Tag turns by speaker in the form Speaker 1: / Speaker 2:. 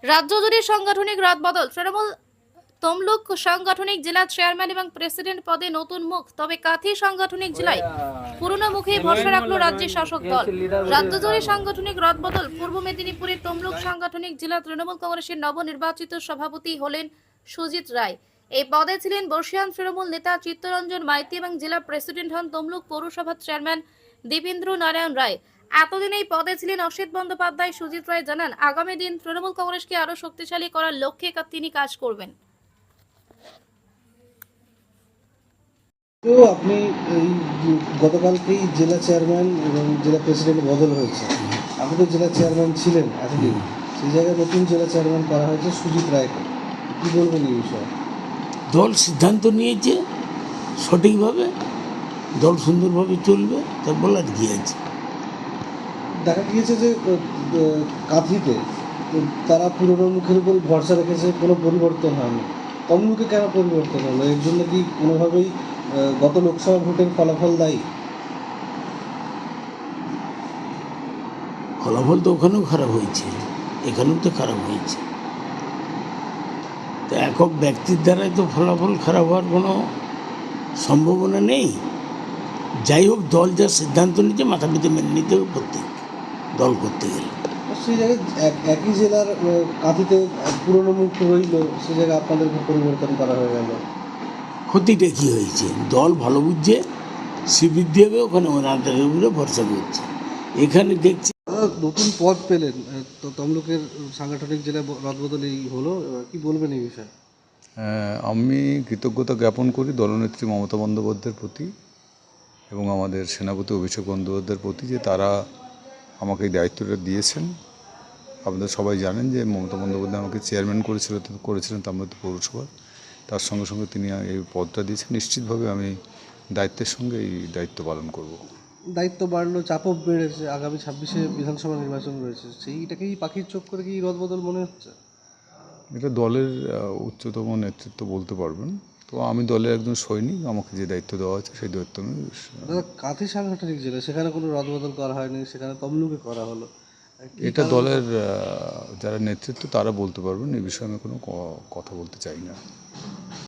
Speaker 1: রাজ্য জুড়ে সাংগঠনিক রদবদল। তৃণমূল তমলুক সাংগঠনিক জেলা চেয়ারম্যান এবং প্রেসিডেন্ট পদে নতুন মুখ, তবে কাঁথি সাংগঠনিক জেলায় পুরনো মুখেই ভরসা রাখলো রাজ্যের শাসক দল। রাজ্য জুড়ে সাংগঠনিক রদবদল। পূর্ব মেদিনীপুরের তমলুক সাংগঠনিক জেলা তৃণমূল কংগ্রেসের নবনির্বাচিত সভাপতি হলেন সুজিত রায়। এই পদে ছিলেন বর্ষিয়ান তৃণমূল নেতা চিত্তরঞ্জন মাইতি এবং জেলা প্রেসিডেন্ট হন তমলুক পৌরসভার চেয়ারম্যান দীপেন্দ্র নারায়ণ রায়। এতদিন এই পদে ছিলেন অসিত বন্দ্যোপাধ্যায়। সুজিত রায় জানান, আগামী দিন তৃণমূল কংগ্রেসকে আরো শক্তিশালী করার লক্ষ্যে তিনি কাজ করবেন।
Speaker 2: তো আপনি এই গতকালকেই জেলা চেয়ারম্যান এবং জেলা প্রেসিডেন্ট বদল হয়েছে। আপনি তো জেলা চেয়ারম্যান ছিলেন এতদিন, সেই জায়গায় নতুন জেলা চেয়ারম্যান করা হয়েছে সুজিত রায়কে। কী বলবেন এই বিষয়ে?
Speaker 3: দল সিদ্ধান্ত নিয়েছে সঠিকভাবে, দল সুন্দরভাবে চলবে, তার বলার কি আছে।
Speaker 2: দেখা গিয়েছে যে কাঁথিতে তারা পুরনো মুখের উপর ভরসা রেখেছে, কোনো পরিবর্তন হয়নি। তমলুকে কেন পরিবর্তন হলো? এর জন্য কি কোনোভাবেই গত লোকসভা ভোটের ফলাফল দায়ী?
Speaker 3: ফলাফল তো ওখানেও খারাপ হয়েছে, এখানেও তো খারাপ হয়েছে। তো একক ব্যক্তির দ্বারাই তো ফলাফল খারাপ হওয়ার কোনো সম্ভাবনা নেই। যাই হোক, দল যা সিদ্ধান্ত নিচ্ছে মাথা পিছু মেনে নিতে হবে প্রত্যেক দল করতে গেলে।
Speaker 2: সেই জায়গায় একই জেলার কাঁথিতে পুরনো মুখ রইল, সেই জায়গায় আপনাদেরকে পরিবর্তন করা হয়ে গেল।
Speaker 3: ক্ষতিটা কী হয়েছে? দল ভালো বুঝছে, শ্রীবৃদ্ধি হবে, ওখানে ওনাদের উপরে ভরসা করছে। এখানে দেখছি
Speaker 2: নতুন পদ পেলেন, তো তমলুকের সাংগঠনিক জেলা রদবদল এই হলো, কি বলবেন এই বিষয়ে?
Speaker 4: আমি কৃতজ্ঞতা জ্ঞাপন করি দলনেত্রী মমতা বন্দ্যোপাধ্যায়ের প্রতি এবং আমাদের সেনাপতি অভিষেক বন্দ্যোপাধ্যায়ের প্রতি, যে তারা আমাকে এই দায়িত্বটা দিয়েছেন। আপনারা সবাই জানেন যে মমতা বন্দ্যোপাধ্যায় আমাকে চেয়ারম্যান করেছিলেন তাম্রত পৌরসভার। তার সঙ্গে সঙ্গে তিনি এই পদটা দিয়েছেন। নিশ্চিতভাবে আমি দায়িত্বের সঙ্গে এই দায়িত্ব পালন করব।
Speaker 2: দায়িত্ব বাড়লো, চাপও বেড়েছে, আগামী 26-এ বিধানসভা নির্বাচন রয়েছে, সেইটাকেই পাখির চোখ করে কি রদবদল মনে হচ্ছে?
Speaker 4: এটা দলের উচ্চতম নেতৃত্ব বলতে পারবেন। তো আমি দলের একজন সৈনিক, আমাকে যে দায়িত্ব দেওয়া আছে সেই দায়িত্ব আমি
Speaker 2: দাদা, কাঁথি সাংগঠনিক জেলা, সেখানে কোনো রদবদল করা হয়নি, সেখানে তমলুকে করা হলো।
Speaker 4: এটা দলের যারা নেতৃত্ব তারা বলতে পারবেন। এই বিষয়ে আমি কোনো কথা বলতে চাই না।